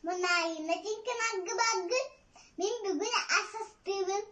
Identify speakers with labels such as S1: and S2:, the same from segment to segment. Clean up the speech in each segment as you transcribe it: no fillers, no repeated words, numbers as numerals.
S1: Mınayına tinkin hakkı baggı. Min bugün asastığım.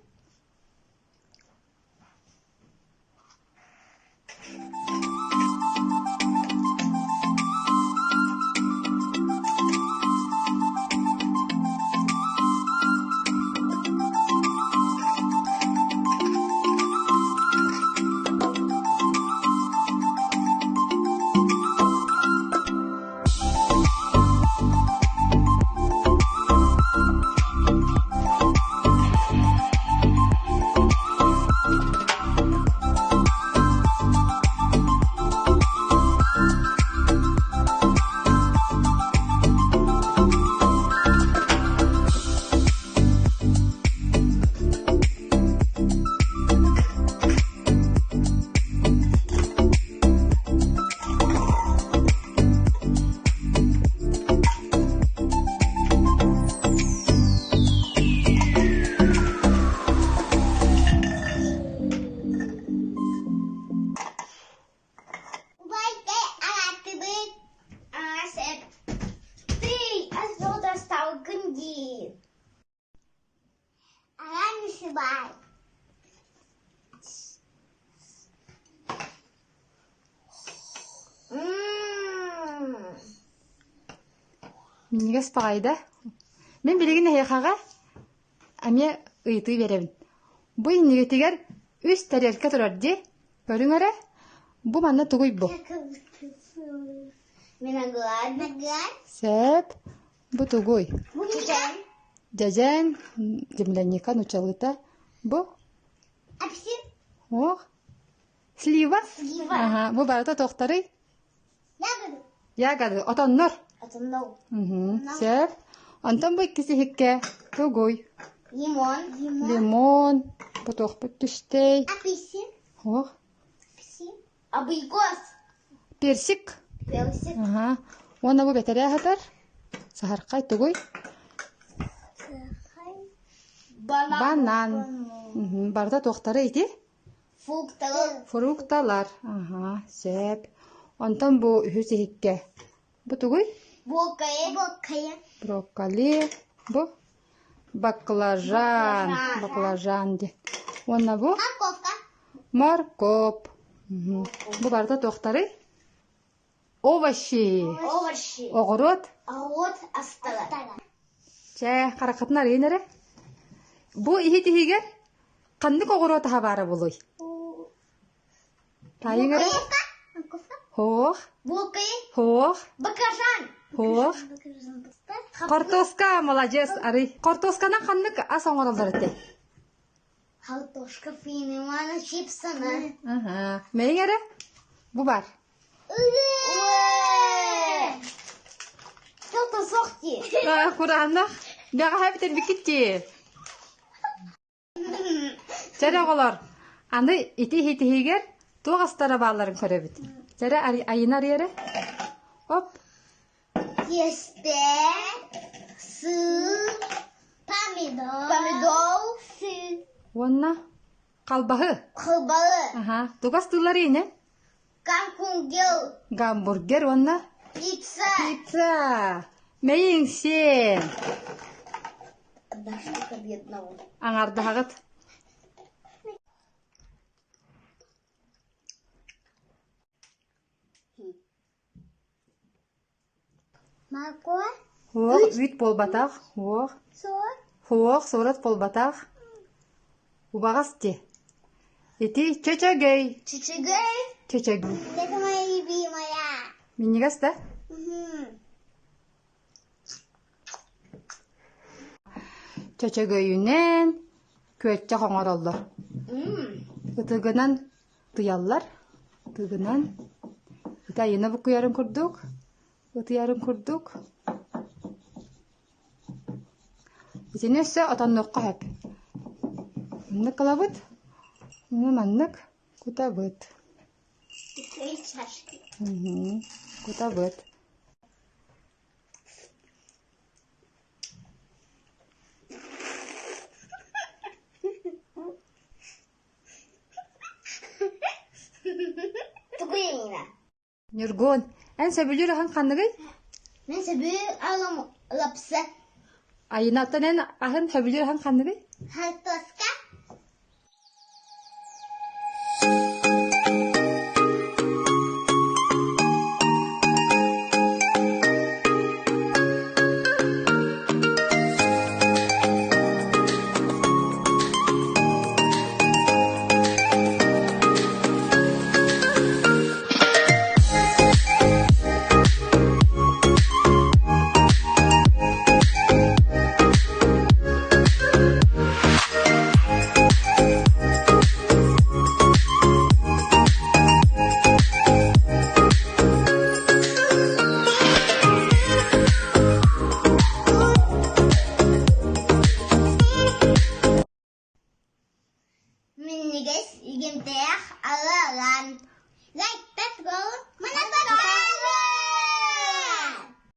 S1: Bye.
S2: Минигес пагайда. Мен билеген хаяхага аме ыйты беребин. Бу иннигетигер үс тарелка турар ди. Көрүңөрө. Бу манна тугуй бу.
S1: Виноград.
S2: Сеп. Бу тугуй.
S1: Чечен.
S2: Жажан земляника нучалыта. Бу.
S1: Апельсин.
S2: Ох. Слива.
S1: Слива.
S2: Ага, бу барата тоқтары.
S1: Ягоды.
S2: Ягоды, отоннор.
S1: Атындау.
S2: Сеп. Антон бу иккиси хикке. Тугуй.
S1: Лимон.
S2: Лимон. Бу тохпут түштей.
S1: Апельсин.
S2: Ох.
S1: Апельсин. Абрикос.
S2: Персик.
S1: Персик.
S2: Ага. Оны бу бетере хатар. Сахаркай тугуй. Банан. Барда тоқтары ити. Фрукталар. Ага. Сеп. Антон бу үһүсү хикке. Бу тугуй. Брокколи. Бу. Баклажан ди. Онна бу. Морковь. Бу барда тоқтары. Овощи. Огород.
S1: Астала.
S2: Чэ, каракатнар енере. Бу ихи-тихигер кандык огород хабары болуй. Тайыңере. Хох. Хох.
S1: Баклажан.
S2: Хох. Картошка, молодец, ары. Картошканан кандык ас оңоролдор эте.
S1: Картошка финемана чипсаны.
S2: Ага. Мейңере. Бу бар.
S1: Что-то сохти.
S2: Куранда. Бага хабитен бикитти. Чәрі оғылар, аны ити-хитихигер тоғастара бағаларын көребіт. Чәрі айынар ері. Оп.
S1: Тесте, сыр, помидор, сыр.
S2: Онна қалбағы.
S1: Қылбалы.
S2: Тоғастылар ені. Гамбургер, онна. Пицца. Мейін сен. Аңарды хағыт.
S1: Морковь.
S2: Хоқ, үт болбатақ. Хоқ. Хоқ, сорат болбатақ. Убағас де. Эти чечегей. Чечегей.
S1: Это моя любимая.
S2: Минигас да? Чечегейінен көтче қоңыролды. Үтігінен тұялар. Үтігінен. Үті айына бұқы ярын күрдік. Үті ярын күрдік. Үтіне өсі отан нөққа әп. Үннік қылабыд. Үнні мәннік күтабыд. Күтабыд. Нюргон, ән сөбілер оған қандығай?
S1: Мен сөбі алым лапсы.
S2: Айына оттан эн ахын хөбүлүр ахан ханныгы.
S1: Хартоска